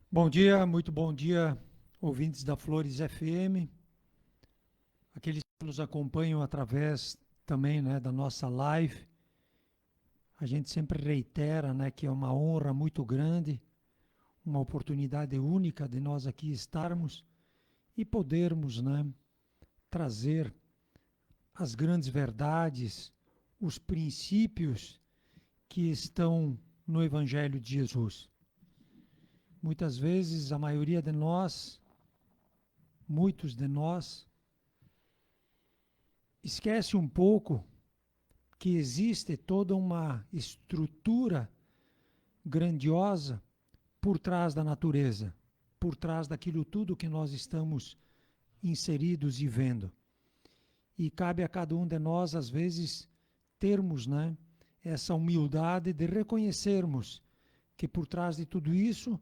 Bom dia, muito bom dia, ouvintes da Flores FM, aqueles que nos acompanham através também, né, da nossa live. A gente sempre reitera, né, que é uma honra muito grande, uma oportunidade única de nós aqui estarmos e podermos, né, trazer as grandes verdades, os princípios que estão no Evangelho de Jesus. Muitas vezes a maioria de nós, muitos de nós, esquece um pouco que existe toda uma estrutura grandiosa por trás da natureza, por trás daquilo tudo que nós estamos inseridos e vendo. E cabe a cada um de nós, às vezes, termos, né, essa humildade de reconhecermos que por trás de tudo isso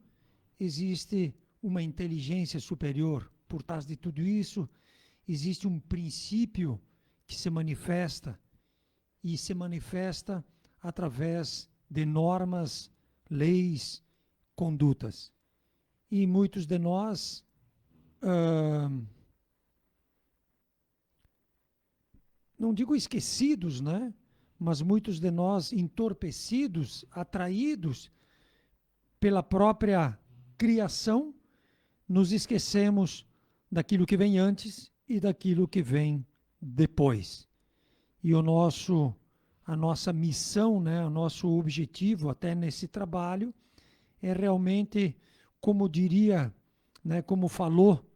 existe uma inteligência superior, por trás de tudo isso existe um princípio que se manifesta através de normas, leis, condutas. E muitos de nós, ah, não digo esquecidos, né? Mas muitos de nós entorpecidos, atraídos pela própria criação, nos esquecemos daquilo que vem antes e daquilo que vem depois. E a nossa missão, né, o nosso objetivo até nesse trabalho é realmente, como diria, né, como falou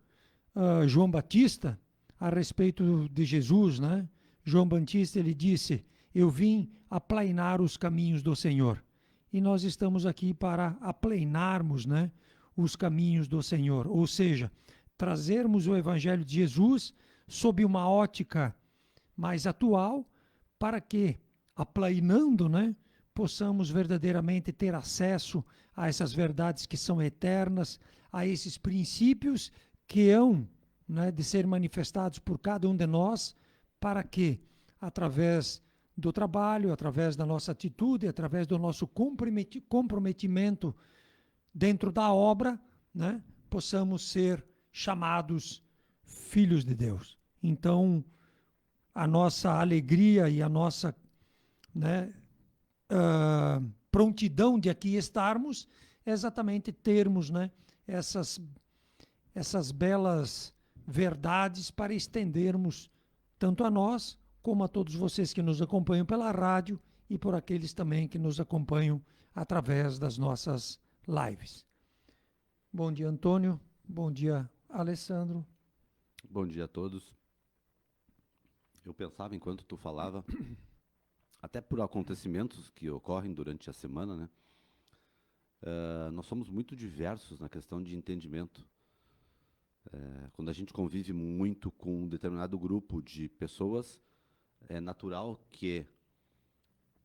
João Batista a respeito de Jesus, né? João Batista ele disse: "Eu vim aplainar os caminhos do Senhor". E nós estamos aqui para aplainarmos, né, os caminhos do Senhor, ou seja, trazermos o evangelho de Jesus sob uma ótica mais atual, para que, aplainando, né, possamos verdadeiramente ter acesso a essas verdades que são eternas, a esses princípios que hão, né, de ser manifestados por cada um de nós, para que, através do trabalho, através da nossa atitude, através do nosso comprometimento dentro da obra, né, possamos ser chamados filhos de Deus. Então, a nossa alegria e a nossa, né, prontidão de aqui estarmos é exatamente termos, né, essas, essas belas verdades para estendermos tanto a nós como a todos vocês que nos acompanham pela rádio e por aqueles também que nos acompanham através das nossas lives. Bom dia, Antônio. Bom dia, Alessandro. Bom dia a todos. Eu pensava enquanto tu falava, até por acontecimentos que ocorrem durante a semana, né? Nós somos muito diversos na questão de entendimento. Quando a gente convive muito com um determinado grupo de pessoas, é natural que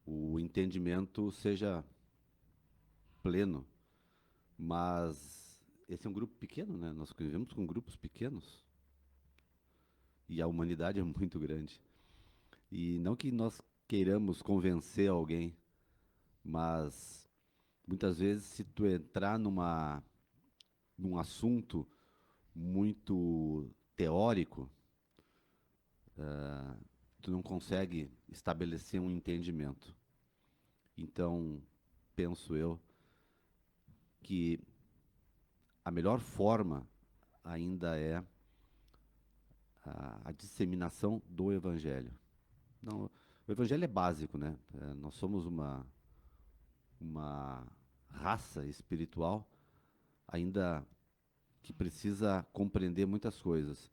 o entendimento seja pleno. Mas esse é um grupo pequeno, né? Nós convivemos com grupos pequenos e a humanidade é muito grande. E não que nós queiramos convencer alguém, mas muitas vezes, se tu entrar num assunto muito teórico, tu não consegue estabelecer um entendimento. Então, penso eu que a melhor forma ainda é a disseminação do Evangelho. Não, o Evangelho é básico, né? Nós somos uma raça espiritual ainda que precisa compreender muitas coisas.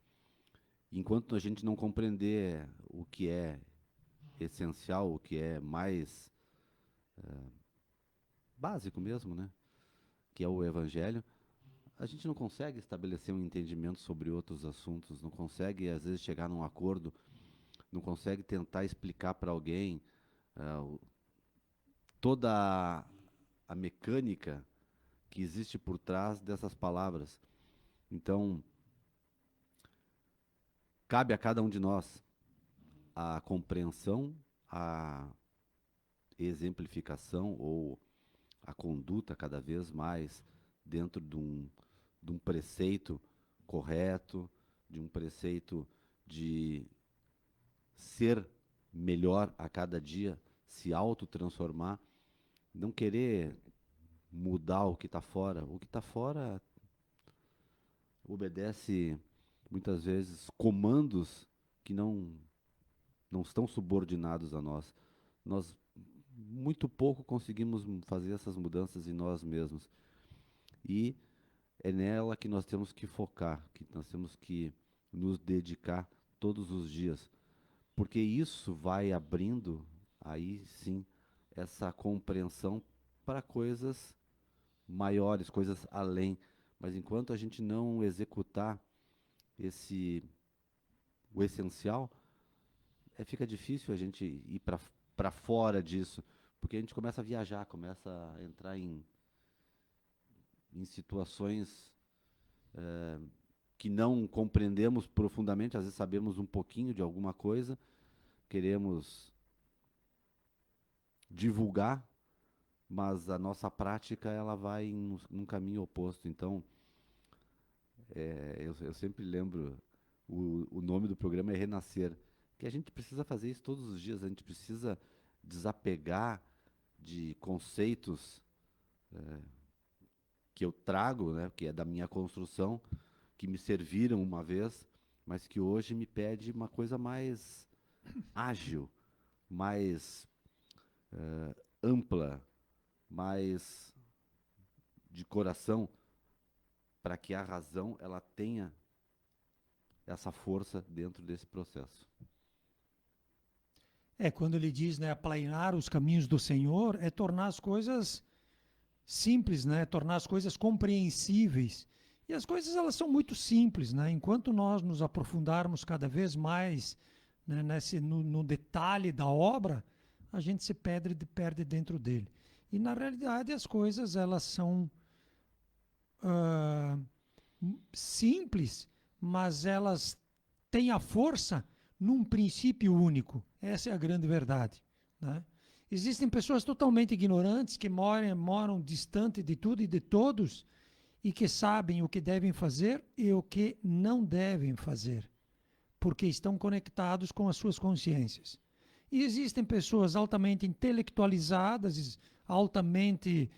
Enquanto a gente não compreender o que é essencial, o que é mais básico mesmo, né? Que é o Evangelho, a gente não consegue estabelecer um entendimento sobre outros assuntos, não consegue, às vezes, chegar num acordo, não consegue tentar explicar para alguém toda a mecânica que existe por trás dessas palavras. Então, cabe a cada um de nós a compreensão, a exemplificação ou a conduta cada vez mais dentro de um preceito correto, de um preceito de ser melhor a cada dia, se autotransformar, não querer mudar o que está fora. O que está fora obedece muitas vezes comandos que não estão subordinados a nós. Nós muito pouco conseguimos fazer essas mudanças em nós mesmos. E é nela que nós temos que focar, que nós temos que nos dedicar todos os dias, porque isso vai abrindo, aí sim, essa compreensão para coisas maiores, coisas além. Mas enquanto a gente não executar o essencial, fica difícil a gente ir para fora disso, porque a gente começa a viajar, começa a entrar em situações que não compreendemos profundamente, às vezes sabemos um pouquinho de alguma coisa, queremos divulgar, mas a nossa prática ela vai num caminho oposto. Então, eu sempre lembro, o nome do programa é Renascer, que a gente precisa fazer isso todos os dias, a gente precisa desapegar de conceitos que eu trago, né, que é da minha construção, que me serviram uma vez, mas que hoje me pede uma coisa mais ágil, mais ampla, mais de coração, para que a razão ela tenha essa força dentro desse processo. Quando ele diz, né, aplainar os caminhos do Senhor, é tornar as coisas simples, né, tornar as coisas compreensíveis. E as coisas elas são muito simples, né? Enquanto nós nos aprofundarmos cada vez mais, né, no detalhe da obra, a gente se perde dentro dele. E na realidade as coisas elas são simples, mas elas têm a força num princípio único. Essa é a grande verdade, né? Existem pessoas totalmente ignorantes que moram distante de tudo e de todos e que sabem o que devem fazer e o que não devem fazer, porque estão conectados com as suas consciências. E existem pessoas altamente intelectualizadas, altamente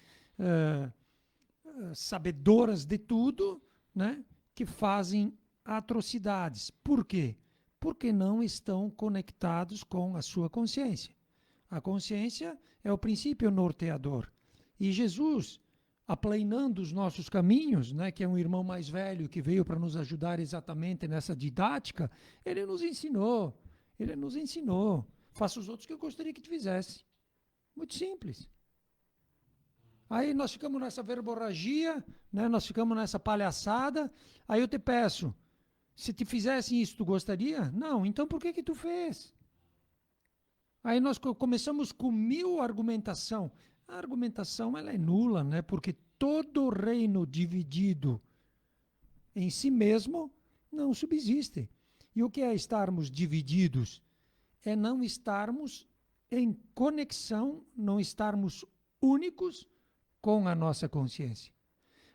sabedoras de tudo, né, que fazem atrocidades. Por quê? Porque não estão conectados com a sua consciência. A consciência é o princípio norteador. E Jesus, aplainando os nossos caminhos, né, que é um irmão mais velho que veio para nos ajudar exatamente nessa didática, ele nos ensinou. Faça os outros que eu gostaria que te fizesse. Muito simples. Aí nós ficamos nessa verborragia, né, nós ficamos nessa palhaçada. Aí eu te peço, se te fizessem isso, tu gostaria? Não, então por que tu fez? Aí nós começamos com 1000 argumentação. A argumentação ela é nula, né? Porque todo reino dividido em si mesmo não subsiste. E o que é estarmos divididos? É não estarmos em conexão, não estarmos únicos com a nossa consciência.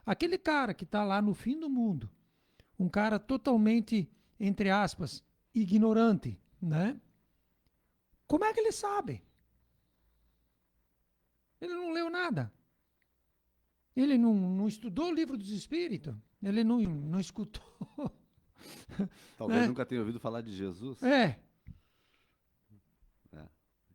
Aquele cara que está lá no fim do mundo, um cara totalmente, entre aspas, ignorante, né? Como é que ele sabe? Ele não leu nada. Ele não estudou o livro dos Espíritos. Ele não escutou. Talvez nunca tenha ouvido falar de Jesus.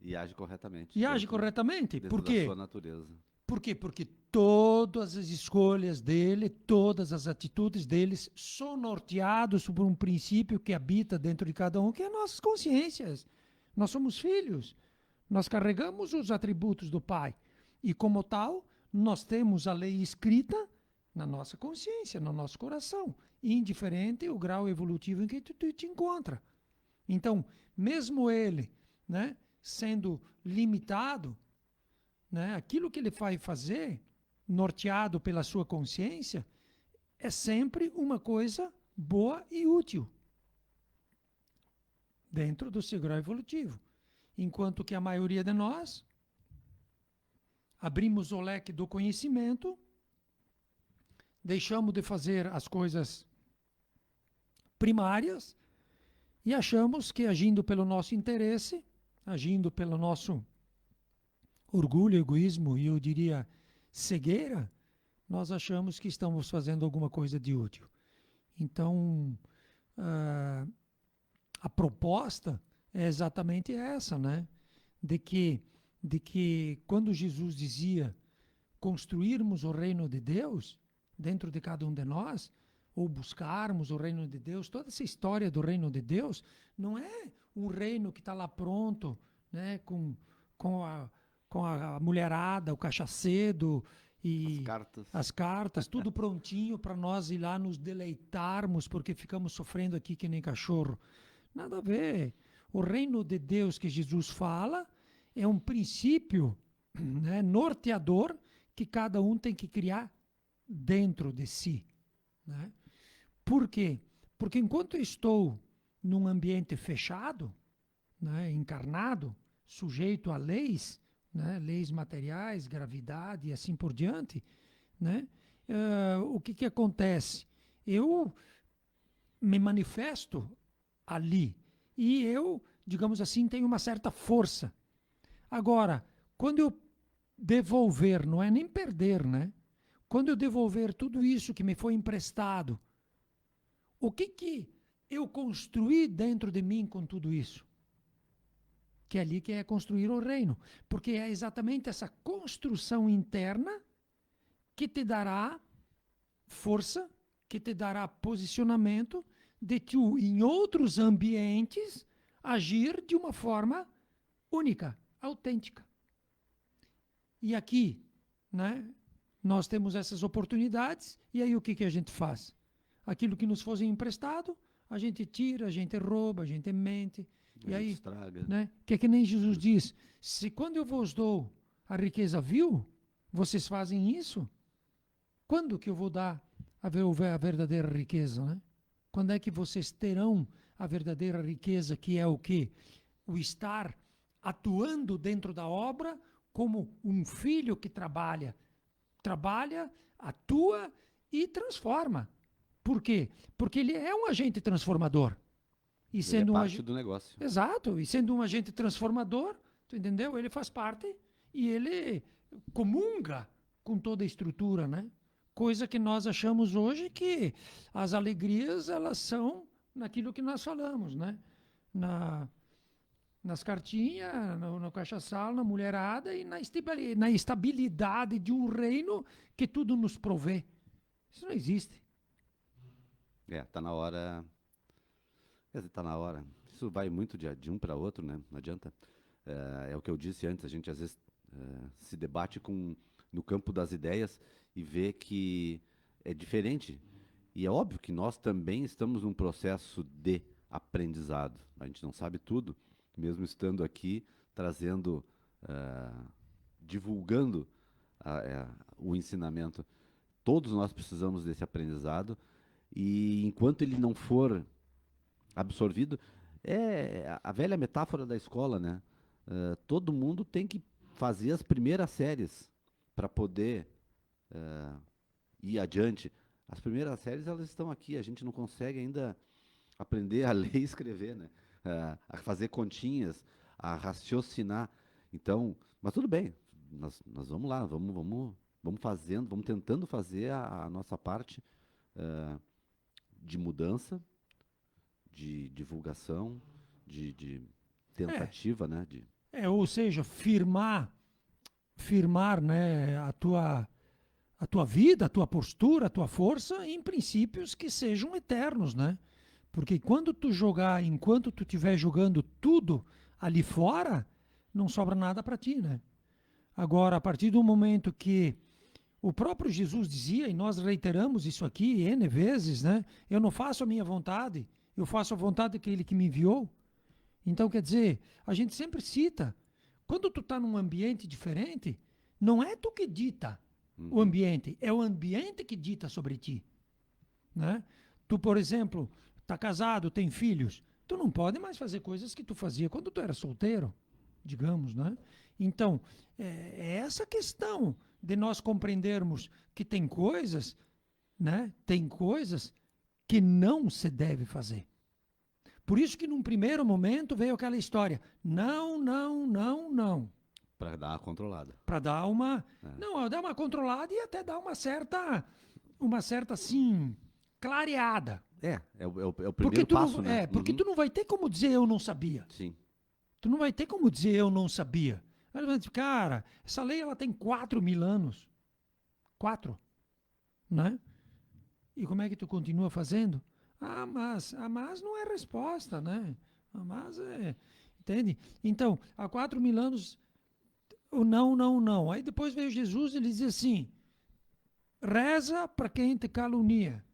E age corretamente. E age corretamente. Dentro Por quê? da sua natureza. Por quê? Porque todas as escolhas dele, todas as atitudes deles são norteados por um princípio que habita dentro de cada um, que é nossas consciências. Nós somos filhos. Nós carregamos os atributos do Pai. E como tal, nós temos a lei escrita na nossa consciência, no nosso coração, indiferente o grau evolutivo em que tu te encontra. Então, mesmo ele, né, sendo limitado, né, aquilo que ele vai fazer, norteado pela sua consciência, é sempre uma coisa boa e útil dentro do seu grau evolutivo. Enquanto que a maioria de nós abrimos o leque do conhecimento deixamos de fazer as coisas primárias e achamos que agindo pelo nosso interesse, agindo pelo nosso orgulho, egoísmo e eu diria cegueira, nós achamos que estamos fazendo alguma coisa de útil. Então, a proposta é exatamente essa, né? De que quando Jesus dizia construirmos o reino de Deus dentro de cada um de nós, ou buscarmos o reino de Deus, toda essa história do reino de Deus não é um reino que está lá pronto, né? Com a mulherada, o cachacedo e as cartas, tudo prontinho para nós ir lá nos deleitarmos porque ficamos sofrendo aqui que nem cachorro. Nada a ver. O reino de Deus que Jesus fala é um princípio, né, norteador que cada um tem que criar dentro de si. Né? Por quê? Porque enquanto eu estou num ambiente fechado, né, encarnado, sujeito a leis, né, leis materiais, gravidade e assim por diante, né, o que acontece? Eu me manifesto ali e eu, digamos assim, tenho uma certa força. Agora, quando eu devolver, não é nem perder, né? Quando eu devolver tudo isso que me foi emprestado, o que eu construí dentro de mim com tudo isso? Que é ali que é construir o reino. Porque é exatamente essa construção interna que te dará força, que te dará posicionamento de tu, em outros ambientes, agir de uma forma única, autêntica. E aqui, né, nós temos essas oportunidades, e aí o que a gente faz? Aquilo que nos fosse emprestado, a gente tira, a gente rouba, a gente mente, e aí, estraga. né, que é que nem Jesus diz, se quando eu vos dou a riqueza vil, vocês fazem isso, quando que eu vou dar a verdadeira riqueza, né? Quando é que vocês terão a verdadeira riqueza, que é o quê? O estar atuando dentro da obra como um filho que trabalha, atua e transforma. Por quê? Porque ele é um agente transformador. E sendo ele é parte do negócio. Exato. E sendo um agente transformador, tu entendeu? Ele faz parte e ele comunga com toda a estrutura, né? Coisa que nós achamos hoje que as alegrias, elas são naquilo que nós falamos, né? Nas cartinhas, no cachaçal, na mulherada e na estabilidade de um reino que tudo nos provê. Isso não existe. Tá na hora. Quer dizer, tá na hora. Isso vai muito de um para outro, né? Não adianta. É o que eu disse antes, a gente às vezes se debate no campo das ideias e vê que é diferente. E é óbvio que nós também estamos num processo de aprendizado. A gente não sabe tudo, mesmo estando aqui, trazendo, divulgando o ensinamento. Todos nós precisamos desse aprendizado e enquanto ele não for absorvido, é a velha metáfora da escola, né? Todo mundo tem que fazer as primeiras séries para poder ir adiante. As primeiras séries, elas estão aqui, a gente não consegue ainda aprender a ler e escrever, né? A fazer continhas, a raciocinar. Então, mas tudo bem, nós vamos lá, vamos fazendo, vamos tentando fazer a nossa parte de mudança, de divulgação, de tentativa, né? Ou seja, firmar, né, a tua vida, a tua postura, a tua força em princípios que sejam eternos, né? Porque enquanto tu estiver jogando tudo ali fora, não sobra nada para ti, né? Agora, a partir do momento que o próprio Jesus dizia, e nós reiteramos isso aqui N vezes, né? Eu não faço a minha vontade, eu faço a vontade daquele que me enviou. Então, quer dizer, a gente sempre cita, quando tu está num ambiente diferente, não é tu que dita o ambiente, é o ambiente que dita sobre ti. Né? Tu, por exemplo, está casado, tem filhos, tu não pode mais fazer coisas que tu fazia quando tu era solteiro, digamos, né? Então, é essa questão de nós compreendermos que tem coisas né, tem coisas que não se deve fazer. Por isso que num primeiro momento veio aquela história, não, não, não, não. Para dar uma controlada. Para dar uma, É. não, dar uma controlada e até dar uma certa assim, clareada. É o Porque primeiro passo, não, né? porque Uhum. tu não vai ter como dizer eu não sabia. Sim. Tu não vai ter como dizer eu não sabia. Aí vai dizer, cara, essa lei ela tem 4.000 anos. 4, né? E como é que tu continua fazendo? Mas não é resposta, né? Mas é, entende? Então, há 4.000 anos, o não, não, não. Aí depois veio Jesus e ele diz assim, reza para quem te calunia,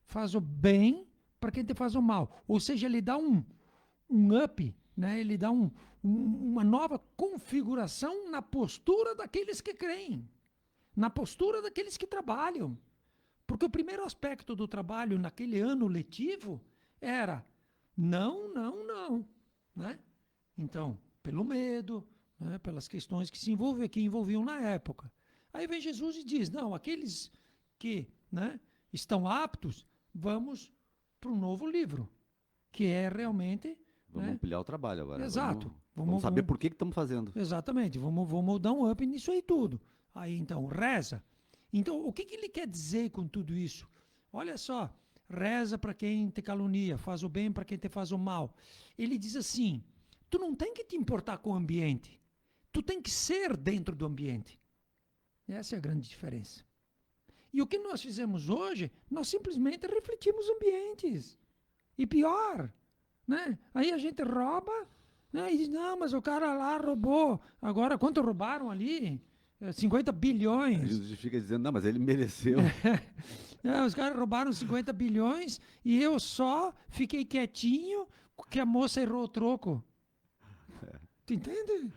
faz o bem para quem te faz o mal. Ou seja, ele dá um up, né? Ele dá uma nova configuração na postura daqueles que creem, na postura daqueles que trabalham. Porque o primeiro aspecto do trabalho naquele ano letivo era não, não, não, né? Então, pelo medo, né, pelas questões que envolviam na época. Aí vem Jesus e diz: não, aqueles que, né, estão aptos, vamos para um novo livro, que é realmente, Vamos né, ampliar o trabalho agora. exato. Vamos saber por que estamos fazendo. Exatamente, vamos dar um up nisso aí tudo. Aí então, reza. Então, o que, que ele quer dizer com tudo isso? Olha só, reza para quem te calunia, faz o bem para quem te faz o mal. Ele diz assim: tu não tem que te importar com o ambiente, tu tem que ser dentro do ambiente. Essa é a grande diferença. E o que nós fizemos hoje, nós simplesmente refletimos ambientes. E pior, né? Aí a gente rouba, né? E diz, não, mas o cara lá roubou. Agora, quanto roubaram ali? 50 A bilhões. gente fica dizendo, não, mas ele mereceu. Os caras roubaram 50 bilhões e eu só fiquei quietinho porque a moça errou o troco. Tu entende?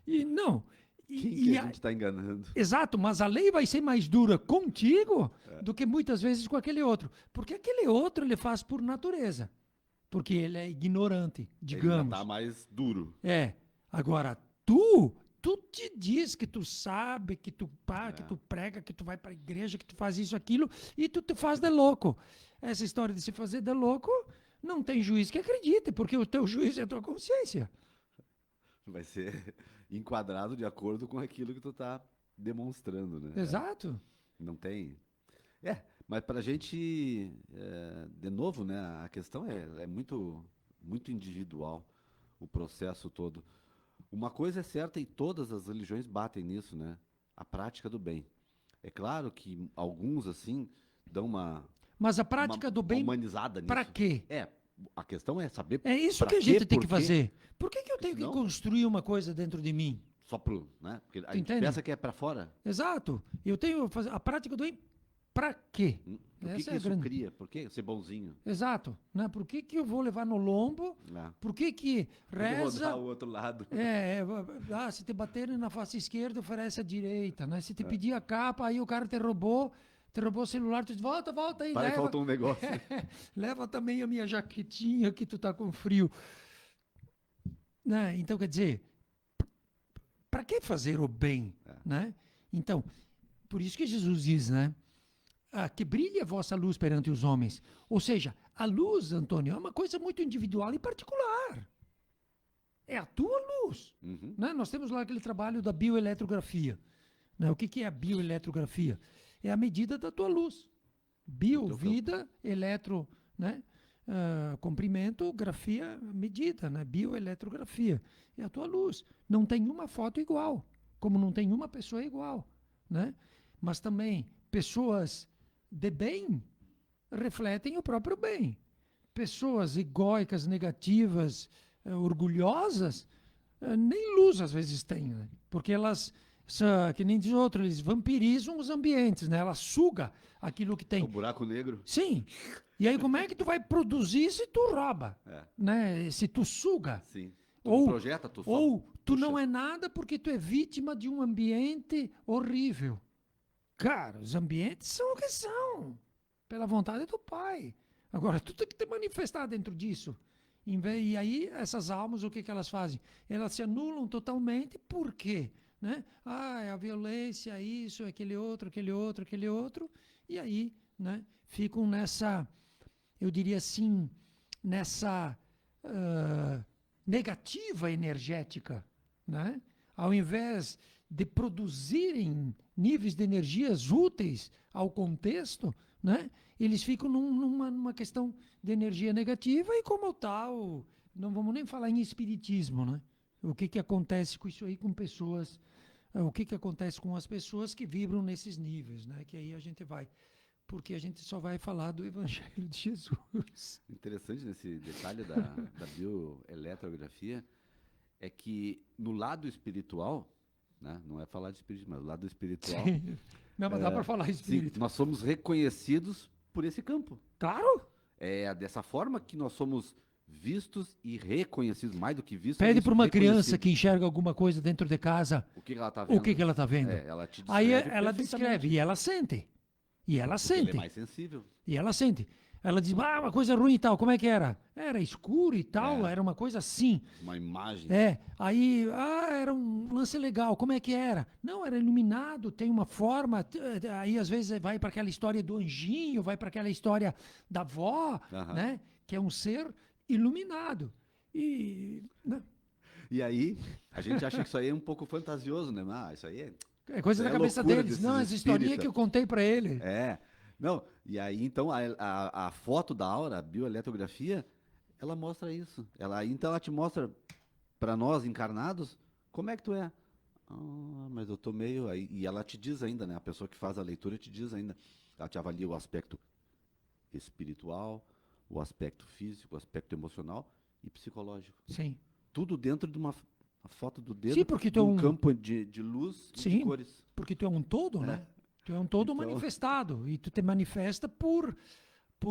E não. Quem que a gente está enganando? Exato, mas a lei vai ser mais dura contigo do que muitas vezes com aquele outro. Porque aquele outro ele faz por natureza. Porque ele é ignorante, Ele já digamos. está mais duro. Agora, tu te diz que tu sabe, que tu que tu prega, que tu vai para a igreja, que tu faz isso, aquilo, e tu te faz de louco. Essa história de se fazer de louco, não tem juiz que acredite, porque o teu juiz é a tua consciência. Vai ser enquadrado de acordo com aquilo que tu está demonstrando, né? Exato. Não tem. Mas para a gente, de novo, né? A questão é muito, muito individual, o processo todo. Uma coisa é certa e todas as religiões batem nisso, né? A prática do bem. É claro que alguns, assim, dão Mas a prática do uma bem, humanizada nisso. para quê? A questão é saber É isso pra que a quê, gente tem por que quê. fazer. Por que eu tenho que Senão- construir uma coisa dentro de mim? Só pro, né? Porque a gente entende? pensa que é para fora. Exato. Eu tenho que fazer a prática do bem para quê? Por que Essa que é a isso grande. cria? Por que ser bonzinho? Exato. Né? Por que eu vou levar no lombo? Né? Por que reza? Rodar o outro lado. Se te baterem na face esquerda, oferece a direita, né? Se te pedir a capa, aí o cara te roubou o celular, tu diz, volta aí, Vai, leva. faltou um negócio. Leva também a minha jaquetinha que tu tá com frio. Né? Então, quer dizer, para que fazer o bem? Né? Então, por isso que Jesus diz, né? Que brilhe a vossa luz perante os homens. Ou seja, a luz, Antônio, é uma coisa muito individual e particular. É a tua luz. Uhum. Né? Nós temos lá aquele trabalho da bioeletrografia. Né? O que é a bioeletrografia? É a medida da tua luz. Bio, vida, eletro, né? Comprimento, grafia, medida, né? Bioeletrografia. É a tua luz. Não tem uma foto igual, como não tem uma pessoa igual. Né? Mas também pessoas de bem refletem o próprio bem. Pessoas egóicas, negativas, orgulhosas, nem luz às vezes têm, né? Porque elas, que nem diz outro, eles vampirizam os ambientes, né? Ela suga aquilo que tem. O buraco negro. Sim. E aí como é que tu vai produzir se tu rouba? Né? Se tu suga? Sim. Tu ou projeta, tu ou tu não é nada porque tu é vítima de um ambiente horrível. Cara, os ambientes são o que são, pela vontade do Pai. Agora, tu tem que te manifestar dentro disso. E aí, essas almas, o que elas fazem? Elas se anulam totalmente, por quê? Né? É a violência, isso, aquele outro, e aí, né, ficam nessa, eu diria assim, nessa negativa energética, né? Ao invés de produzirem níveis de energias úteis ao contexto, né? Eles ficam numa questão de energia negativa e, como tal, não vamos nem falar em espiritismo, né? O que acontece com isso aí com pessoas, o que acontece com as pessoas que vibram nesses níveis, né? Que aí a gente vai, porque a gente só vai falar do Evangelho de Jesus. Interessante nesse detalhe da bioeletrografia é que no lado espiritual, né, não é falar de espiritismo, mas no lado espiritual, Sim. Não, mas dá para falar sim, espírito. nós somos reconhecidos por esse campo. Claro! É dessa forma que nós somos vistos e reconhecidos, mais do que vistos. Pede isso, para uma criança reconhecidos. que enxerga alguma coisa dentro de casa, O que ela está vendo. o que ela está vendo. Ela te Aí descreve ela perfeitamente. descreve e ela sente. E ela Porque ele é sente. mais sensível. E ela sente. Ela diz, uma coisa ruim e tal, como é que era? Era escuro e tal, É. era uma coisa assim. Uma imagem. Aí, era um lance legal, como é que era? Não, era iluminado, tem uma forma, aí às vezes vai para aquela história do anjinho, vai para aquela história da avó, Aham. né? Que é um ser iluminado. E, né, E aí, a gente acha que isso aí é um pouco fantasioso, né? Ah, isso aí é coisa Isso da é cabeça loucura deles. desses Não, essa historinha espírita. que eu contei para ele. é. Não, e aí então a foto da aura, a bioeletrografia, ela mostra isso. Então ela te mostra para nós encarnados como é que tu é. Ah, mas eu tô meio aí. E ela te diz ainda, né? A pessoa que faz a leitura te diz ainda. Ela te avalia o aspecto espiritual, o aspecto físico, o aspecto emocional e psicológico. Sim. Tudo dentro de uma foto do dedo, Sim, porque de tu é um um- campo de luz e de Sim. cores. Porque tu é um todo, né? Tu é um todo Então- manifestado. E tu te manifesta por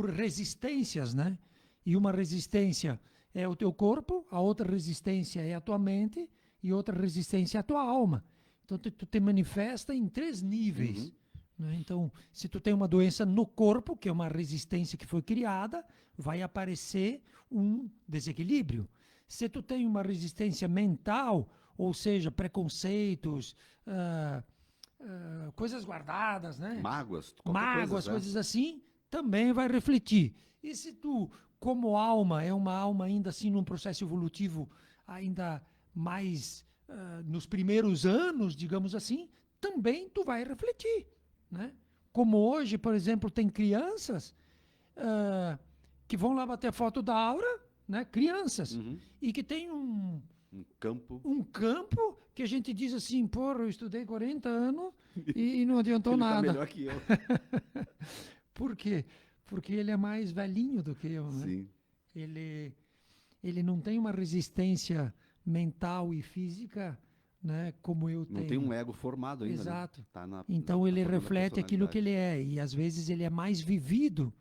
resistências, né? E uma resistência é o teu corpo, a outra resistência é a tua mente e outra resistência é a tua alma. Então tu te manifesta em 3 níveis. Né? Então, se tu tem uma doença no corpo, que é uma resistência que foi criada, vai aparecer um desequilíbrio. Se tu tem uma resistência mental, ou seja, preconceitos, coisas guardadas, né? Mágoas, qualquer Mágoas, coisa, coisas assim, também vai refletir. E se tu, como alma, é uma alma ainda assim num processo evolutivo ainda mais nos primeiros anos, digamos assim, também tu vai refletir, né? Como hoje, por exemplo, tem crianças que vão lá bater foto da aura, né? Crianças, e que tem um campo. um campo que a gente diz assim, porra, eu estudei 40 anos e não adiantou Ele tá nada. melhor que eu. Por quê? Porque ele é mais velhinho do que eu, né? Sim. Ele não tem uma resistência mental e física, né, como eu Não tenho. tem um ego formado ainda. Exato. Né? Tá Então ele formando a reflete aquilo que personalidade. ele é, e às vezes ele é mais vivido,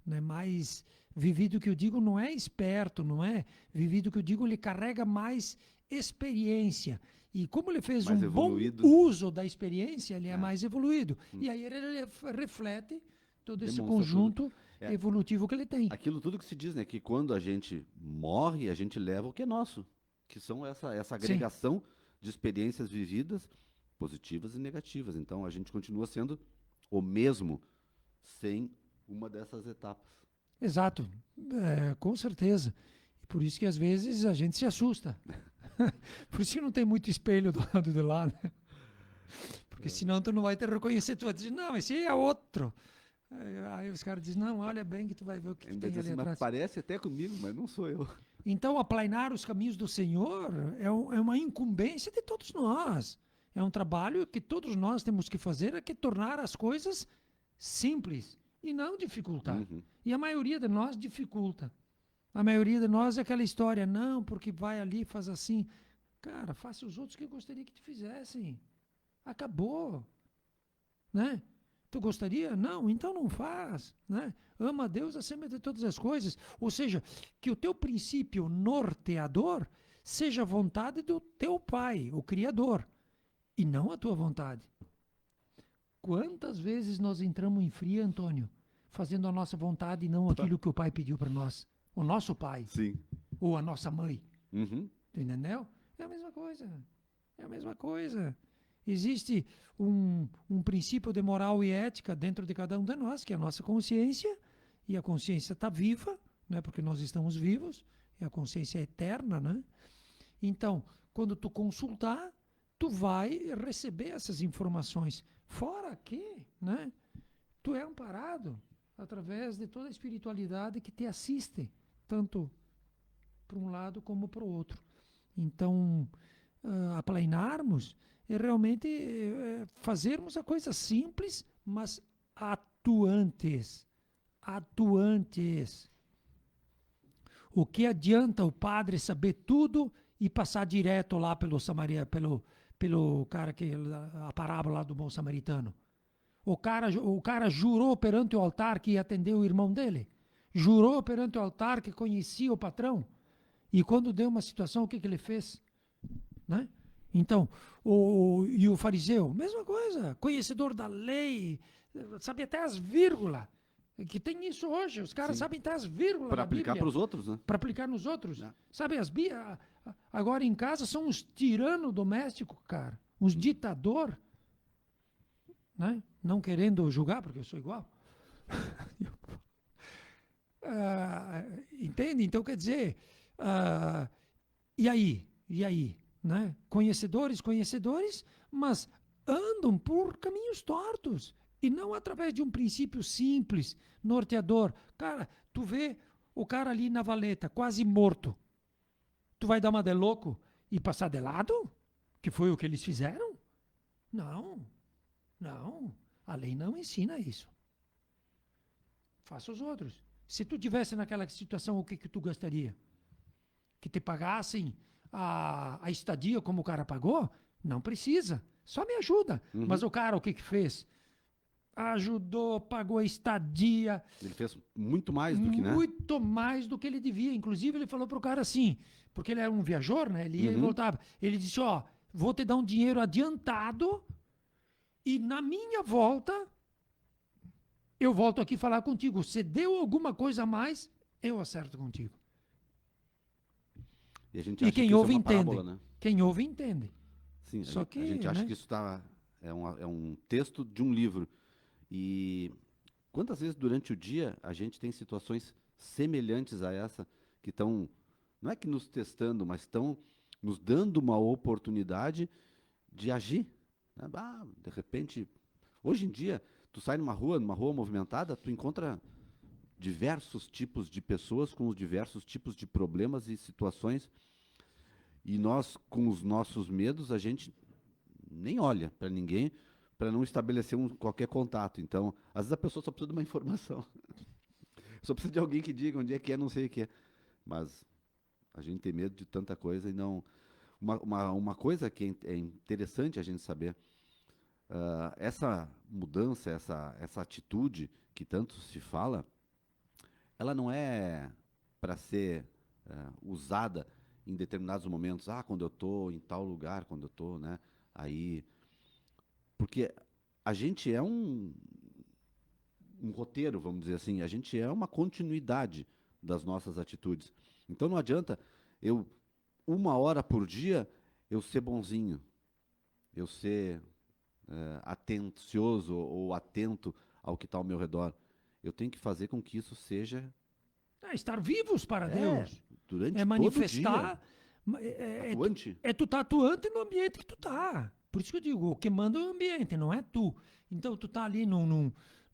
né? Mais vivido que eu digo não é esperto, não é vivido que eu digo, ele carrega mais experiência. E como ele fez Mais um evoluído. bom uso da experiência, ele é mais evoluído. E aí ele reflete todo esse Demonstra conjunto tudo. É. evolutivo que ele tem. Aquilo tudo que se diz, né? Que quando a gente morre, a gente leva o que é nosso. Que são essa agregação de experiências vividas, positivas e negativas. Então a gente continua sendo o mesmo sem uma dessas etapas. Exato, com certeza. E por isso que às vezes a gente se assusta. Por isso que não tem muito espelho do lado de lá, né? Porque senão tu não vai te reconhecer, tu vai dizer, não, esse aí é outro. Aí os caras dizem, não, olha bem que tu vai ver o que Ainda tem diz ali assim, mas atrás. parece até comigo, mas não sou eu. Então, aplainar os caminhos do Senhor é uma incumbência de todos nós. É um trabalho que todos nós temos que fazer, é que tornar as coisas simples e não dificultar. E a maioria de nós dificulta. A maioria de nós é aquela história, não, porque vai ali, faz assim. Cara, faça os outros que eu gostaria que te fizessem. Acabou. Né? Tu gostaria? Não, então não faz, né? Ama a Deus acima de todas as coisas. Ou seja, que o teu princípio norteador seja a vontade do teu Pai, o Criador, e não a tua vontade. Quantas vezes nós entramos em fria, Antônio, fazendo a nossa vontade e não aquilo que o Pai pediu para nós? O nosso Pai. Sim. Ou a nossa mãe. Uhum. Tu entendeu? É a mesma coisa. É a mesma coisa. Existe um princípio de moral e ética dentro de cada um de nós, que é a nossa consciência, e a consciência está viva, né? Porque nós estamos vivos, e a consciência é eterna, né? Então, quando tu consultar, tu vai receber essas informações. Fora que, né? Tu é amparado através de toda a espiritualidade que te assiste, tanto para um lado como para o outro. Então, aplainarmos é realmente fazermos a coisa simples, mas atuantes. Atuantes. O que adianta o padre saber tudo e passar direto lá pelo cara que a parábola lá do bom samaritano? O cara jurou perante o altar que ia atender o irmão dele. Jurou perante o altar que conhecia o patrão. E quando deu uma situação, o que ele fez? Né? Então, e o fariseu, mesma coisa, conhecedor da lei, sabe até as vírgulas. Que tem isso hoje, os caras sabem até as vírgulas Para da aplicar Bíblia. para os outros, né? Para aplicar nos outros. É. Sabe, agora em casa são uns tiranos domésticos, cara. Uns ditador. Né? Não querendo julgar, porque eu sou igual. Entende? Então, quer dizer, e aí? E aí? Né? Conhecedores, mas andam por caminhos tortos. E não através de um princípio simples, norteador. Cara, tu vê o cara ali na valeta, quase morto. Tu vai dar uma de louco e passar de lado? Que foi o que eles fizeram? Não. Não. A lei não ensina isso. Faça os outros. Se tu tivesse naquela situação, o que tu gostaria? Que te pagassem a estadia como o cara pagou? Não precisa. Só me ajuda. Uhum. Mas o cara, o que fez? Ajudou, pagou a estadia. Ele fez muito mais do que, né? Muito mais do que ele devia. Inclusive, ele falou pro cara assim, porque ele era um viajor, né? Ele ia e voltava. Ele disse, ó, vou te dar um dinheiro adiantado e na minha volta, eu volto aqui falar contigo. Se deu alguma coisa a mais, eu acerto contigo. E a gente E acha quem que isso ouve é uma entende. parábola, né? Quem ouve entende. Sim, Só que, a gente acha né? que isso é um texto de um livro. E quantas vezes durante o dia a gente tem situações semelhantes a essa, que estão, não é que nos testando, mas estão nos dando uma oportunidade de agir. Né? De repente, hoje em dia, tu sai numa rua movimentada, tu encontra diversos tipos de pessoas com os diversos tipos de problemas e situações. E nós, com os nossos medos, a gente nem olha para ninguém para não estabelecer qualquer contato. Então, às vezes a pessoa só precisa de uma informação. Só precisa de alguém que diga onde é que é, não sei o que é. Mas a gente tem medo de tanta coisa e não... Uma coisa que é interessante a gente saber, essa mudança, essa atitude que tanto se fala, ela não é para ser usada em determinados momentos, quando eu estou em tal lugar, quando eu estou, né, aí... Porque a gente é um roteiro, vamos dizer assim, a gente é uma continuidade das nossas atitudes. Então não adianta eu, 1 hora por dia, eu ser bonzinho, eu ser atencioso ou atento ao que está ao meu redor. Eu tenho que fazer com que isso seja... estar vivos para Deus. Durante É manifestar. todo dia. Atuante. Tu tá atuante no ambiente que tu tá. Por isso que eu digo, o que manda é o ambiente, não é tu. Então tu tá ali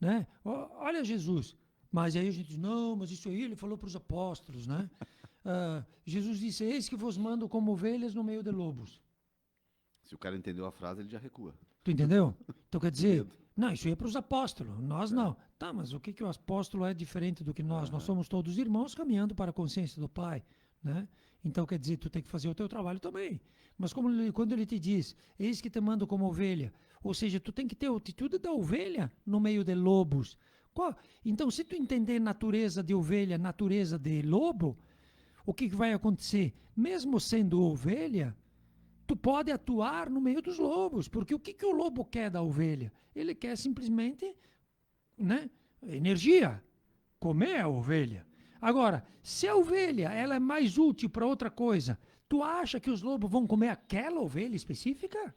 né? Olha Jesus. Mas aí a gente diz, não, mas isso aí ele falou para os apóstolos, né? Jesus disse, eis que vos mando como ovelhas no meio de lobos. Se o cara entendeu a frase, ele já recua. Tu entendeu? Então quer dizer, não, isso aí é para os apóstolos, nós não. Tá, mas o que o apóstolo é diferente do que nós? Nós somos todos irmãos caminhando para a consciência do Pai, né? Então quer dizer, tu tem que fazer o teu trabalho também. Mas quando ele te diz, eis que te mando como ovelha, ou seja, tu tem que ter a atitude da ovelha no meio de lobos. Então, se tu entender natureza de ovelha, natureza de lobo, o que vai acontecer? Mesmo sendo ovelha, tu pode atuar no meio dos lobos, porque o que o lobo quer da ovelha? Ele quer simplesmente, né, energia, comer a ovelha. Agora, se a ovelha ela é mais útil para outra coisa, tu acha que os lobos vão comer aquela ovelha específica?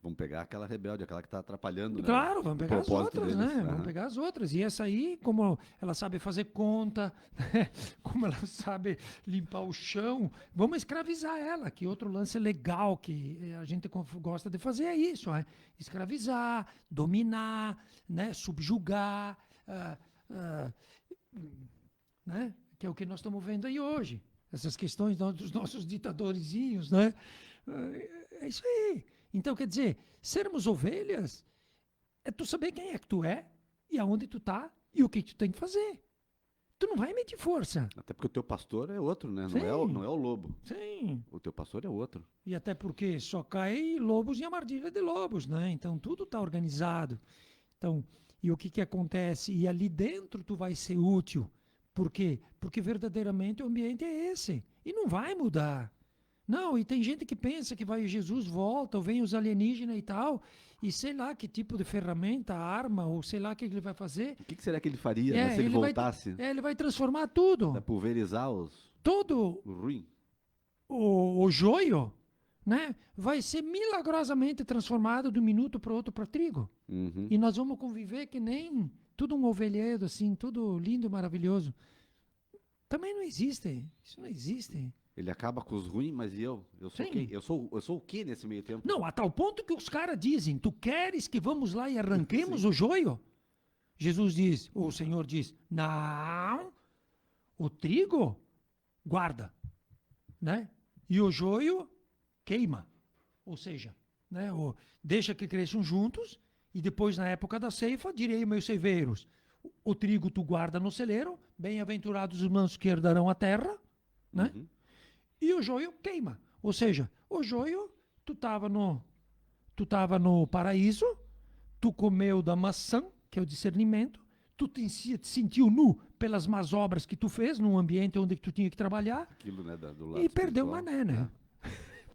Vão pegar aquela rebelde, aquela que está atrapalhando, né, Claro, vamos o pegar as propósito outras, deles. né? Vamos Aham. pegar as outras. E essa aí, como ela sabe fazer conta, né? Como ela sabe limpar o chão, vamos escravizar ela. Que outro lance legal que a gente gosta de fazer é isso, né? Escravizar, dominar, né? Subjugar, ah, né? Que é o que nós estamos vendo aí hoje. Essas questões dos nossos ditadorzinhos, né? É isso aí. Então, quer dizer, sermos ovelhas é tu saber quem é que tu é e aonde tu tá e o que tu tem que fazer. Tu não vai medir força. Até porque o teu pastor é outro, né? Sim, Não é o lobo. sim. O teu pastor é outro. E até porque só cai lobos em armadilha de lobos, né? Então tudo está organizado. Então, e o que que acontece? E ali dentro tu vai ser útil. Por quê? Porque verdadeiramente o ambiente é esse. E não vai mudar. Não, e tem gente que pensa que vai Jesus volta, ou vem os alienígenas e tal, e sei lá que tipo de ferramenta, arma, ou sei lá o que ele vai fazer. O que será que ele faria, né, É, se ele voltasse? ele vai transformar Vai tudo. pulverizar Todo o ruim? o joio, né, vai ser milagrosamente transformado de um minuto para o outro para trigo. Uhum. E nós vamos conviver que nem tudo um ovelhedo, assim, tudo lindo e maravilhoso. Também não existe. Isso não existe. Ele acaba com os ruins, mas e eu? Eu sou Sim. quem? Eu sou o que nesse meio tempo? Não, a tal ponto que os caras dizem: tu queres que vamos lá e arranquemos o joio? Jesus diz, ou o Senhor diz: não, o trigo guarda, né? E o joio queima. Ou seja, né, deixa que cresçam juntos e depois, na época da ceifa, direi meus ceiveiros: o trigo tu guarda no celeiro, bem-aventurados os mansos que herdarão a terra, né? Uhum. E o joio queima. Ou seja, o joio, tu tava no paraíso, tu comeu da maçã, que é o discernimento, tu te sentiu nu pelas más obras que tu fez num ambiente onde tu tinha que trabalhar, Aquilo, né, do lado e perdeu espiritual. mané, né?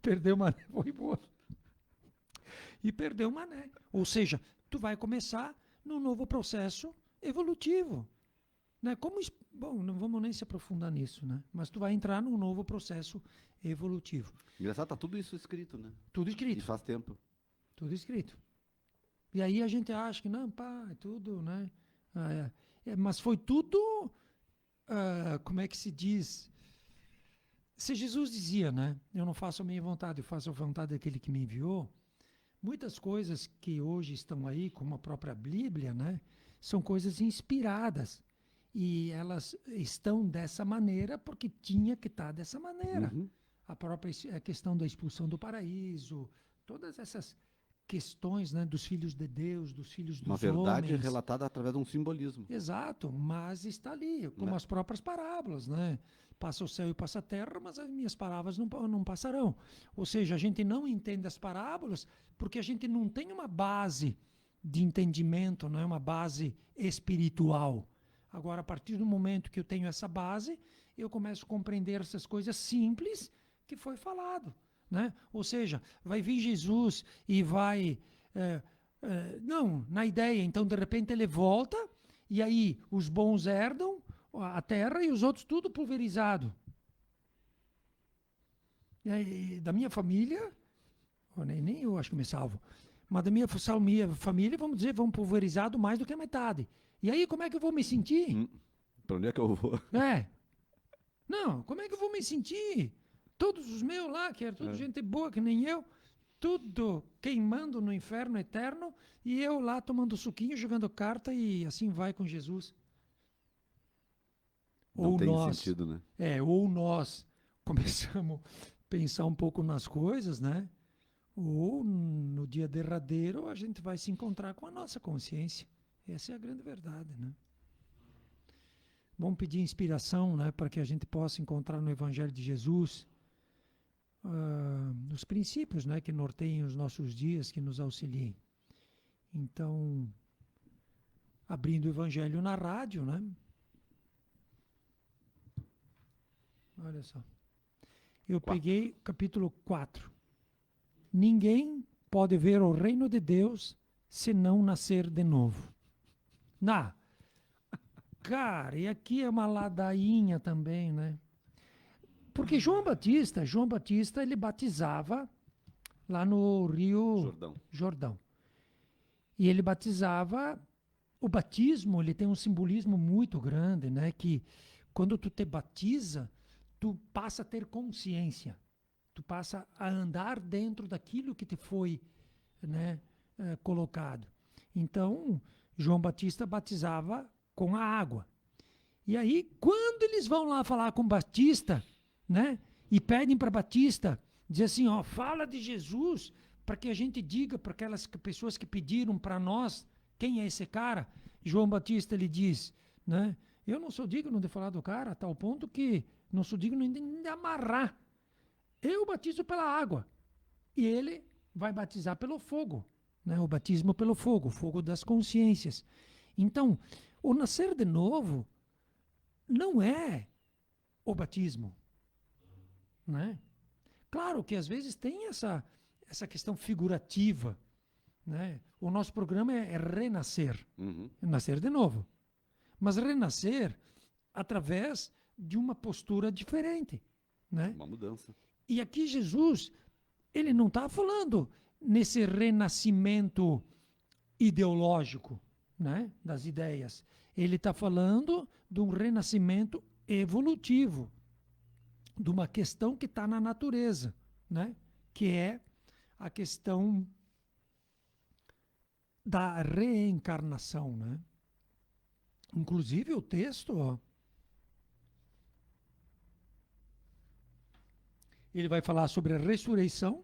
Perdeu mané, foi embora. E perdeu mané. Ou seja, tu vai começar num novo processo evolutivo. Né? Bom, não vamos nem se aprofundar nisso, né? Mas tu vai entrar num novo processo evolutivo. Engraçado, tá tudo isso escrito, né? Tudo E escrito, faz tempo. tudo escrito. E aí a gente acha que não, pá, é tudo, né? Mas foi tudo, como é que se diz? Se Jesus dizia, né? Eu não faço a minha vontade, eu faço a vontade daquele que me enviou. Muitas coisas que hoje estão aí, como a própria Bíblia, né? São coisas inspiradas. E elas estão dessa maneira porque tinha que estar dessa maneira. Uhum. A própria questão da expulsão do paraíso, todas essas questões, né, dos filhos de Deus, dos filhos dos Uma verdade homens. relatada através de um simbolismo. Exato, mas está ali, como Né? as próprias parábolas, né? Passa o céu e passa a terra, mas as minhas palavras não passarão. Ou seja, a gente não entende as parábolas porque a gente não tem uma base de entendimento, não é uma base espiritual. Agora, a partir do momento que eu tenho essa base, eu começo a compreender essas coisas simples que foi falado, né? Ou seja, vai vir Jesus e vai... não, na ideia, então de repente ele volta e aí os bons herdam a terra e os outros tudo pulverizado. E aí, da minha família, nem eu acho que me salvo, mas da minha família, vamos dizer, vão pulverizado mais do que a metade. E aí como é que eu vou me sentir? Pra onde é que eu vou? Não, como é que eu vou me sentir? Todos os meus lá, que era tudo gente boa que nem eu, tudo queimando no inferno eterno, e eu lá tomando suquinho, jogando carta, e assim vai com Jesus. Não tem sentido, né? Ou nós começamos a pensar um pouco nas coisas, né? Ou no dia derradeiro a gente vai se encontrar com a nossa consciência. Essa é a grande verdade, né? Vamos pedir inspiração, né, para que a gente possa encontrar no Evangelho de Jesus os princípios, né, que norteiem os nossos dias, que nos auxiliem. Então, abrindo o Evangelho na rádio, né? Olha só. Eu peguei capítulo 4. Ninguém pode ver o reino de Deus se não nascer de novo. Cara, e aqui é uma ladainha também, né? Porque João Batista, ele batizava lá no Rio Jordão. Jordão. E ele batizava. O batismo, ele tem um simbolismo muito grande, né? Que quando tu te batiza, tu passa a ter consciência. Tu passa a andar dentro daquilo que te foi, né, colocado. Então, João Batista batizava com a água. E aí, quando eles vão lá falar com Batista, né, e pedem para Batista, dizer assim, ó, fala de Jesus, para que a gente diga para aquelas pessoas que pediram para nós quem é esse cara. João Batista ele diz, né, eu não sou digno de falar do cara, a tal ponto que não sou digno nem de amarrar. Eu batizo pela água e ele vai batizar pelo fogo, né, o batismo pelo fogo, o fogo das consciências. Então, o nascer de novo não é o batismo, né? Claro que às vezes tem essa questão figurativa, né? O nosso programa é renascer, Uhum. nascer de novo, mas renascer através de uma postura diferente, né? Uma mudança. E aqui Jesus, ele não está falando nesse renascimento ideológico, né? Das ideias. Ele está falando de um renascimento evolutivo, de uma questão que está na natureza, né? Que é a questão da reencarnação, né? Inclusive o texto, ó, ele vai falar sobre a ressurreição,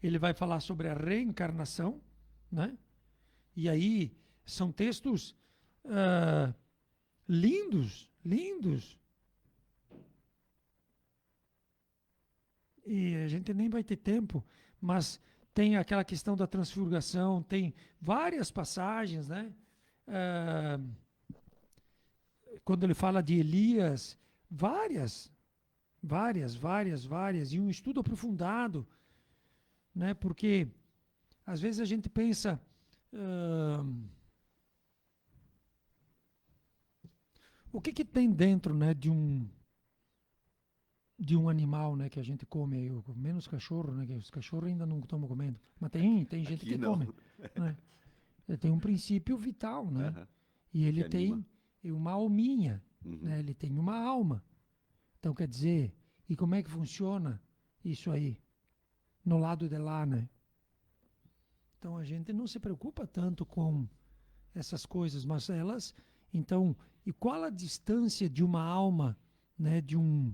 ele vai falar sobre a reencarnação, né? E aí são textos lindos, lindos. E a gente nem vai ter tempo, mas tem aquela questão da transfiguração, tem várias passagens, né? Ah, quando ele fala de Elias, várias, várias, e um estudo aprofundado, né? Porque às vezes a gente pensa, o que que tem dentro, né, de um animal, né, que a gente come, menos cachorro, né, que os cachorros ainda não estamos comendo, mas tem gente Aqui que não. come, né? Ele tem um princípio vital, né? Aham. E ele Que anima. tem uma alminha, Uhum. né? Ele tem uma alma. Então, quer dizer, e como é que funciona isso aí? No lado de lá, né? Então, a gente não se preocupa tanto com essas coisas, mas elas... Então, e qual a distância de uma alma, né? De um...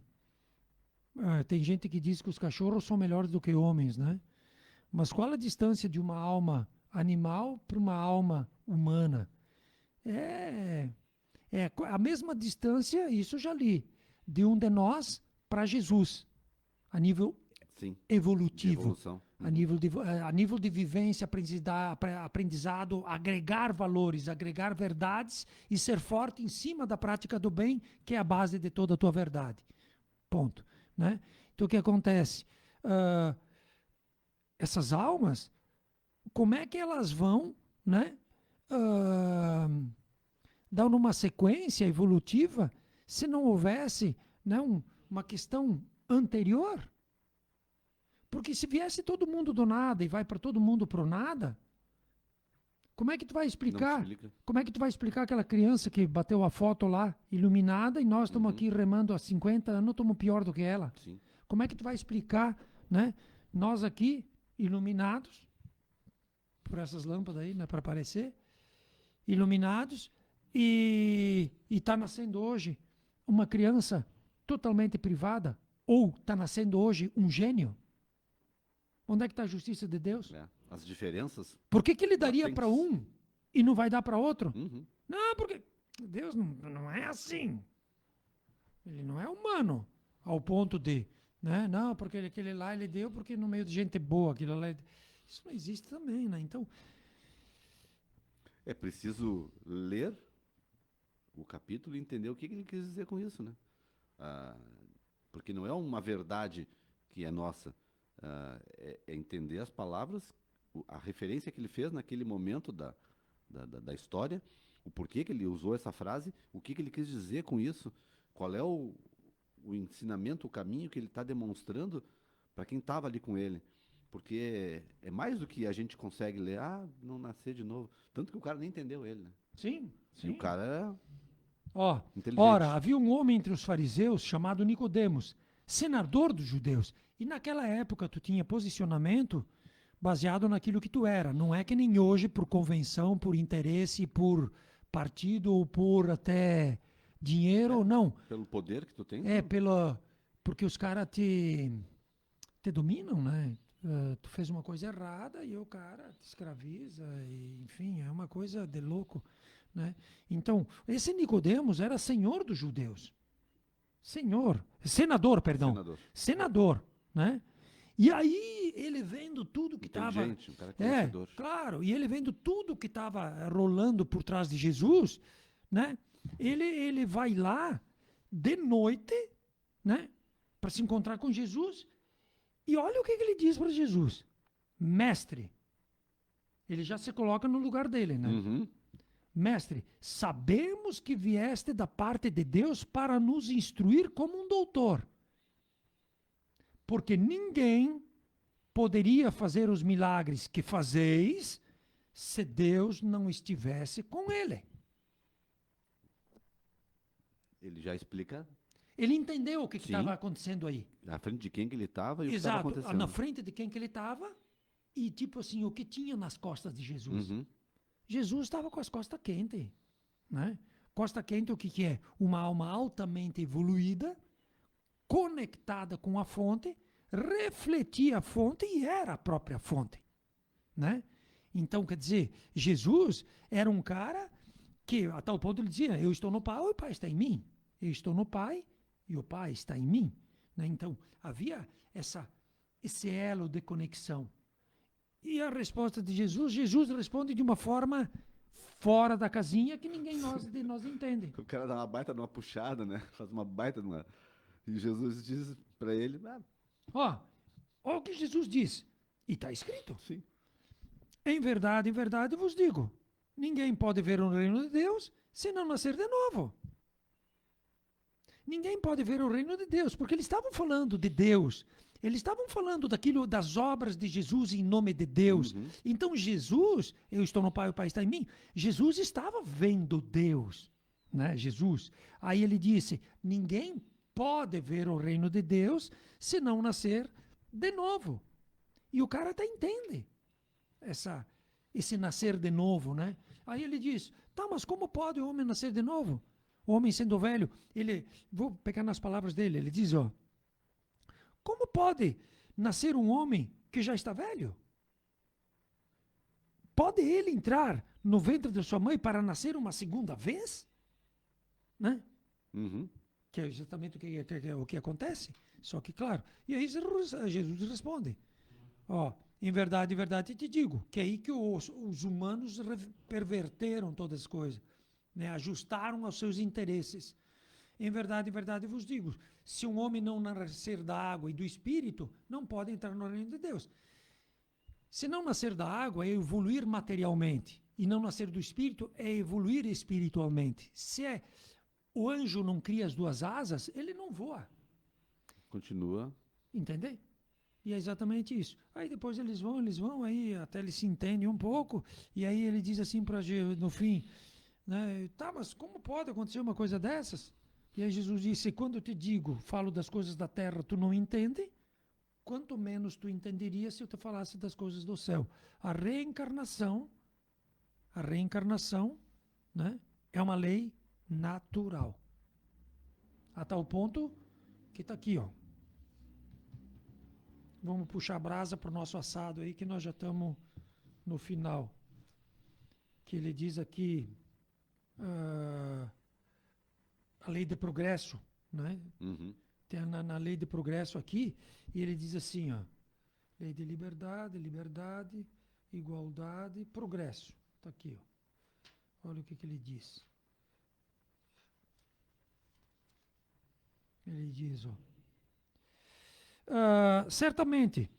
tem gente que diz que os cachorros são melhores do que homens, né? Mas qual a distância de uma alma animal para uma alma humana? É, é a mesma distância, isso eu já li, de um de nós para Jesus, a nível Sim. De evolutivo, evolução. a nível de vivência, aprendizado, agregar valores, agregar verdades e ser forte em cima da prática do bem, que é a base de toda a tua verdade. Ponto. Né? Então, o que acontece? Essas almas, como é que elas vão, né? Dando uma sequência evolutiva se não houvesse, né, uma questão anterior? Porque se viesse todo mundo do nada e vai para todo mundo pro nada, como é que tu vai Não explicar? explica. Como é que tu vai explicar aquela criança que bateu a foto lá, iluminada, e nós estamos Uhum. aqui remando há 50 anos, estamos pior do que ela? Sim. Como é que tu vai explicar, né? Nós aqui, iluminados, por essas lâmpadas aí, né, para aparecer, iluminados, e está nascendo hoje uma criança totalmente privada, ou está nascendo hoje um gênio? Onde é que está a justiça de Deus? É. As diferenças Por que, que ele daria latentes. para um e não vai dar para outro? Uhum. Não, porque Deus não é assim. Ele não é humano ao ponto de, né? Não, porque aquele lá ele deu porque no meio de gente boa, aquilo lá. Isso não existe também, né? Então, É preciso ler o capítulo e entender o que ele quis dizer com isso, né? Ah, porque não é uma verdade que é nossa. É entender as palavras, a referência que ele fez naquele momento da história, o porquê que ele usou essa frase, o que ele quis dizer com isso, qual é o ensinamento, o caminho que ele está demonstrando para quem estava ali com ele. Porque é mais do que a gente consegue ler. Ah, não nascer de novo. Tanto que o cara nem entendeu ele, né? Sim, E o cara era Ó, inteligente. ora, havia um homem entre os fariseus chamado Nicodemos, senador dos judeus. E naquela época tu tinha posicionamento baseado naquilo que tu era. Não é que nem hoje por convenção, por interesse, por partido ou por até dinheiro, não. Pelo poder que tu tem. É pela porque os caras te dominam, né? Tu fez uma coisa errada e o cara te escraviza, e, enfim, é uma coisa de louco, né? Então, esse Nicodemos era senhor dos judeus. Senador, perdão. Senador, né? E aí ele vendo tudo que estava Inteligente, um cara conhecedor. claro, e ele vendo tudo que estava rolando por trás de Jesus, né? Ele vai lá de noite, né, para se encontrar com Jesus. E olha o que ele diz para Jesus: mestre. Ele já se coloca no lugar dele, né? Uhum. Mestre, sabemos que vieste da parte de Deus para nos instruir como um doutor. Porque ninguém poderia fazer os milagres que fazeis se Deus não estivesse com ele. Ele já explica Ele entendeu o que Sim. estava acontecendo aí. na frente de quem que ele estava e o que estava Exato, acontecendo. na frente de quem que ele estava e tipo assim, o que tinha nas costas de Jesus. Uhum. Jesus estava com as costas quentes, né? Costa quente o que que é? Uma alma altamente evoluída, conectada com a fonte, refletia a fonte e era a própria fonte, né? Então, quer dizer, Jesus era um cara que, a tal ponto ele dizia, eu estou no Pai, o Pai está em mim. Eu estou no Pai e o Pai está em mim, né? Então, havia esse elo de conexão. E a resposta de Jesus responde de uma forma fora da casinha que ninguém de nós entende. O cara dá uma baita de uma puxada, né? Faz uma baita de uma... E Jesus diz para ele... Ah, Ó o que Jesus diz. E está escrito. sim. Em verdade vos digo, ninguém pode ver o reino de Deus se não nascer de novo. Ninguém pode ver o reino de Deus, porque eles estavam falando de Deus. Eles estavam falando das obras de Jesus em nome de Deus. Uhum. Então Jesus, eu estou no Pai, o Pai está em mim. Jesus estava vendo Deus, né? Jesus. Aí ele disse: ninguém pode ver o reino de Deus se não nascer de novo. E o cara até entende esse nascer de novo, né? Aí ele diz: tá, mas como pode o homem nascer de novo? O homem sendo velho, vou pegar nas palavras dele, ele diz, ó, como pode nascer um homem que já está velho? Pode ele entrar no ventre de sua mãe para nascer uma segunda vez? Né? Uhum. Que é exatamente o que acontece. Só que, claro, e aí Jesus responde, ó, em verdade te digo, que é aí que os humanos perverteram todas as coisas, né? Ajustaram aos seus interesses. Em verdade vos digo, se um homem não nascer da água e do Espírito, não pode entrar no reino de Deus. Se não nascer da água é evoluir materialmente, e não nascer do Espírito é evoluir espiritualmente. O anjo não cria as duas asas, ele não voa. Continua. Entendeu? E é exatamente isso. Aí depois eles vão, aí até eles se entendem um pouco, e aí ele diz assim para no fim, né, tá, mas como pode acontecer uma coisa dessas? E aí Jesus disse: quando eu te digo, falo das coisas da terra, tu não entende? Quanto menos tu entenderia se eu te falasse das coisas do céu. A reencarnação, né, é uma lei natural. A tal ponto que está aqui, ó. Vamos puxar a brasa para o nosso assado aí, que nós já estamos no final. Que ele diz aqui, a lei de progresso, né? Uhum. Tem na lei de progresso aqui, e ele diz assim, ó, lei de liberdade, igualdade, progresso. Está aqui, ó. Olha o que ele diz. Ele diz, ó, certamente,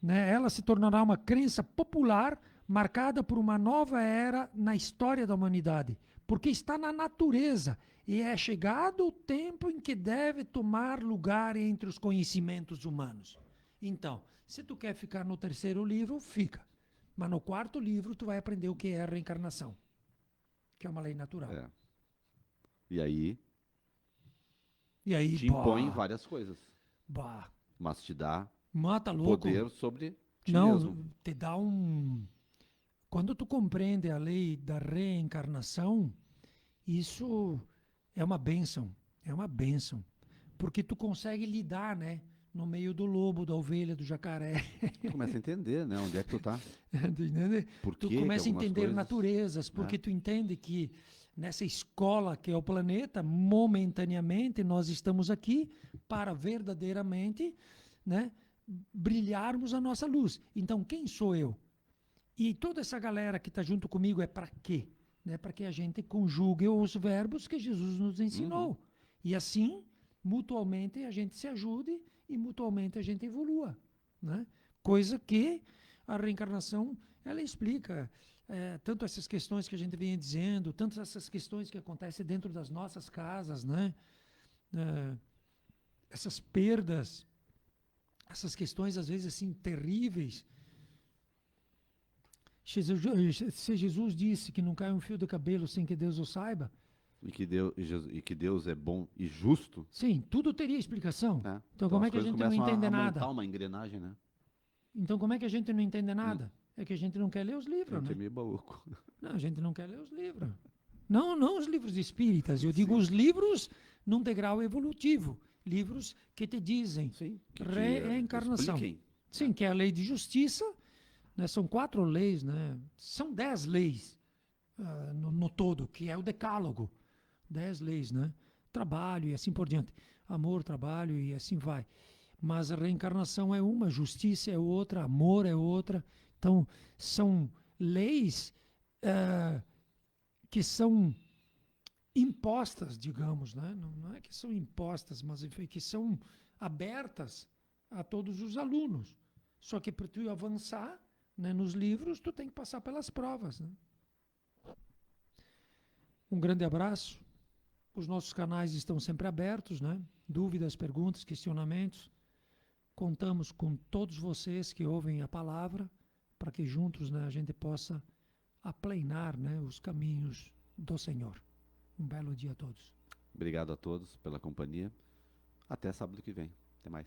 né, ela se tornará uma crença popular marcada por uma nova era na história da humanidade, porque está na natureza e é chegado o tempo em que deve tomar lugar entre os conhecimentos humanos. Então, se tu quer ficar no terceiro livro, fica. Mas no quarto livro, tu vai aprender o que é a reencarnação, que é uma lei natural. É. E aí E aí, te impõe várias coisas, bah, mas te dá mata o louco. poder sobre ti Não, mesmo. te dá um. Quando tu compreende a lei da reencarnação, isso é uma bênção. É uma bênção. Porque tu consegue lidar, né? No meio do lobo, da ovelha, do jacaré. Tu começa a entender, né? Onde é que tu tá? Tu entende? Por Tu que começa a algumas entender coisas... naturezas, porque né? tu entende que nessa escola que é o planeta, momentaneamente nós estamos aqui para verdadeiramente, né, brilharmos a nossa luz. Então, quem sou eu? E toda essa galera que está junto comigo é para quê? Né? Para que a gente conjugue os verbos que Jesus nos ensinou. Uhum. E assim, mutualmente, a gente se ajude e mutualmente a gente evolua. Né? Coisa que a reencarnação ela explica. Tanto essas questões que a gente vinha dizendo, tanto essas questões que acontecem dentro das nossas casas, né? Essas perdas, essas questões às vezes assim terríveis. Se Jesus disse que não cai um fio de cabelo sem que Deus o saiba, E que Deus é bom e justo, sim, tudo teria explicação. né? Então como as é que a coisas gente não começam entende a montar nada? uma engrenagem, né? Então como é que a gente não entende Hum, nada? É que a gente não quer ler os a livros, gente é né? meio baúco. Não, a gente não quer ler os livros. Não, não os livros espíritas, eu digo Sim, os livros num degrau evolutivo. Livros que te dizem sim. Que te reencarnação. expliquem. Sim, que é a lei de justiça, né? São 4 leis, né? São 10 leis no todo, que é o decálogo. 10 leis, né? Trabalho e assim por diante. Amor, trabalho e assim vai. Mas a reencarnação é uma, justiça é outra, amor é outra. Então, são leis que são impostas, digamos, né? Não é que são impostas, mas enfim, que são abertas a todos os alunos. Só que para tu avançar, né, nos livros, tu tem que passar pelas provas. Né? Um grande abraço. Os nossos canais estão sempre abertos, né? Dúvidas, perguntas, questionamentos. Contamos com todos vocês que ouvem a palavra para que juntos, né, a gente possa aplainar, né, os caminhos do Senhor. Um belo dia a todos. Obrigado a todos pela companhia. Até sábado que vem. Até mais.